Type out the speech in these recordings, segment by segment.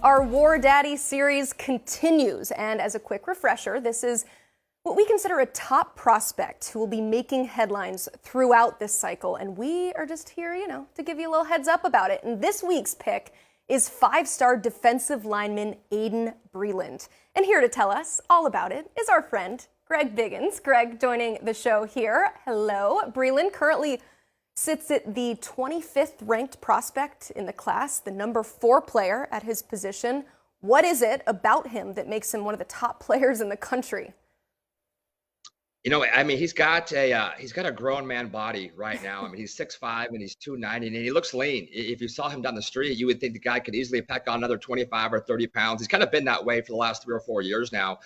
Our War Daddy series continues, and as a quick refresher, this is what we consider a top prospect who will be making headlines throughout this cycle, and we are just here, to give you a little heads up about it. And this week's pick is five-star defensive lineman Aydin Breland. And here to tell us all about it is our friend, Greg Biggins. Greg joining the show here. Hello. Breland currently sits at the 25th ranked prospect in the class, the number 4 player at his position. What is it about him that makes him one of the top players in the country? He's got a grown man body right now. He's 6'5" and he's 290, and he looks lean. If you saw him down the street, you would think the guy could easily pack on another 25 or 30 pounds. He's kind of been that way for the last 3 or 4 years now,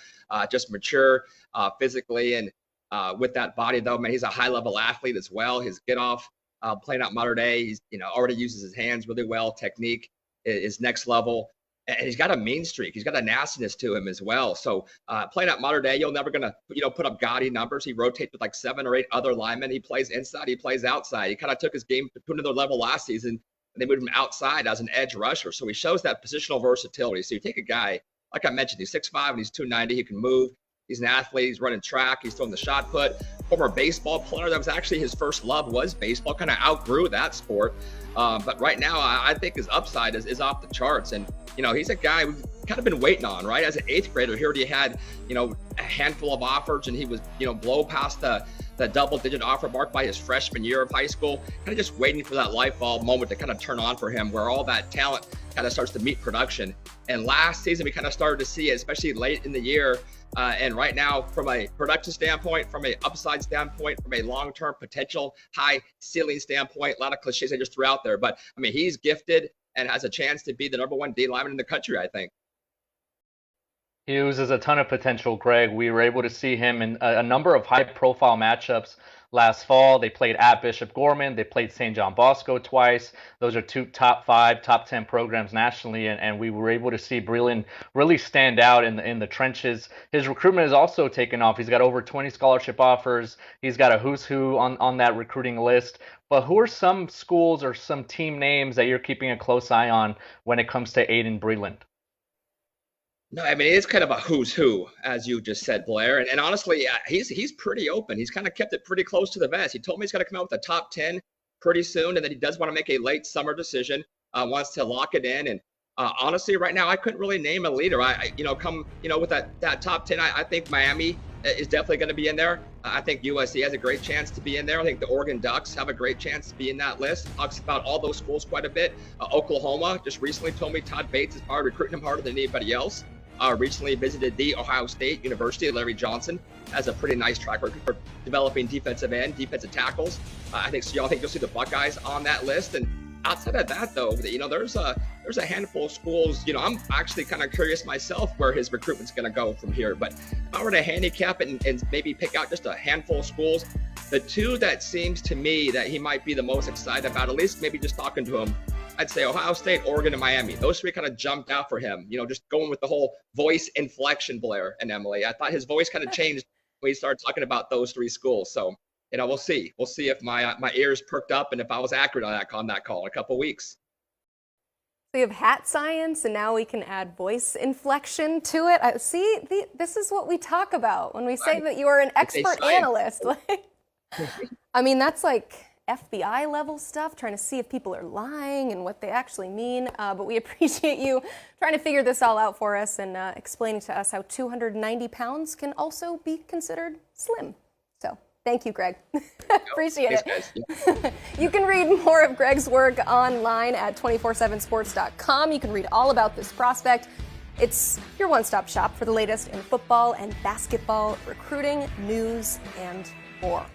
just mature physically. And with that body, though, man, he's a high-level athlete as well. His get-off, playing out Mater Dei, he's already uses his hands really well. Technique is next level. And he's got a mean streak. He's got a nastiness to him as well. So playing at Mater Dei, you're never going to, put up gaudy numbers. He rotates with like 7 or 8 other linemen. He plays inside. He plays outside. He kind of took his game to another level last season, and they moved him outside as an edge rusher. So he shows that positional versatility. So you take a guy, like I mentioned, he's 6'5" and he's 290. He can move. He's an athlete. He's running track. He's throwing the shot put. Former baseball player. That was actually his first love, was baseball. Kind of outgrew that sport. But right now, I think his upside is off the charts. And, he's a guy we've kind of been waiting on, right? As an 8th grader, he already had, a handful of offers, and he was, blow past the double-digit offer mark by his freshman year of high school. Kind of just waiting for that light bulb moment to kind of turn on for him, where all that talent kind of starts to meet production. And last season, we kind of started to see it, especially late in the year. And right now, from a production standpoint, from an upside standpoint, from a long-term potential high ceiling standpoint, a lot of cliches I just threw out there. But, he's gifted and has a chance to be the number 1 D lineman in the country, I think. He oozes a ton of potential, Greg. We were able to see him in a number of high-profile matchups last fall. They played at Bishop Gorman. They played St. John Bosco twice. Those are 2 top 5, top 10 programs nationally, and we were able to see Breland really stand out in the trenches. His recruitment has also taken off. He's got over 20 scholarship offers. He's got a who's who on that recruiting list. But who are some schools or some team names that you're keeping a close eye on when it comes to Aydin Breland? No, it is kind of a who's who, as you just said, Blair. And honestly, he's pretty open. He's kind of kept it pretty close to the vest. He told me he's going to come out with a top 10 pretty soon, and that he does want to make a late summer decision, wants to lock it in. And honestly, right now, I couldn't really name a leader. With that top 10, I think Miami is definitely going to be in there. I think USC has a great chance to be in there. I think the Oregon Ducks have a great chance to be in that list. Talks about all those schools quite a bit. Oklahoma just recently told me Todd Bates is probably recruiting him harder than anybody else. Recently visited the Ohio State University. Larry Johnson has a pretty nice track record for developing defensive tackles. I think you'll see the Buckeyes on that list. And outside of that, though, there's a handful of schools. I'm actually kind of curious myself where his recruitment's going to go from here. But if I were to handicap it and maybe pick out just a handful of schools, the 2 that seems to me that he might be the most excited about, at least maybe just talking to him, I'd say Ohio State, Oregon, and Miami. Those 3 kind of jumped out for him, just going with the whole voice inflection, Blair and Emily. I thought his voice kind of changed when he started talking about those 3 schools. So, we'll see. We'll see if my ears perked up and if I was accurate on that call in a couple of weeks. We have hat science, and now we can add voice inflection to it. This is what we talk about when we say that you are an expert analyst. That's like FBI level stuff, trying to see if people are lying and what they actually mean. But we appreciate you trying to figure this all out for us and explaining to us how 290 pounds can also be considered slim. So thank you, Greg. Appreciate it. You can read more of Greg's work online at 247sports.com. You can read all about this prospect. It's your one-stop shop for the latest in football and basketball recruiting, news, and more.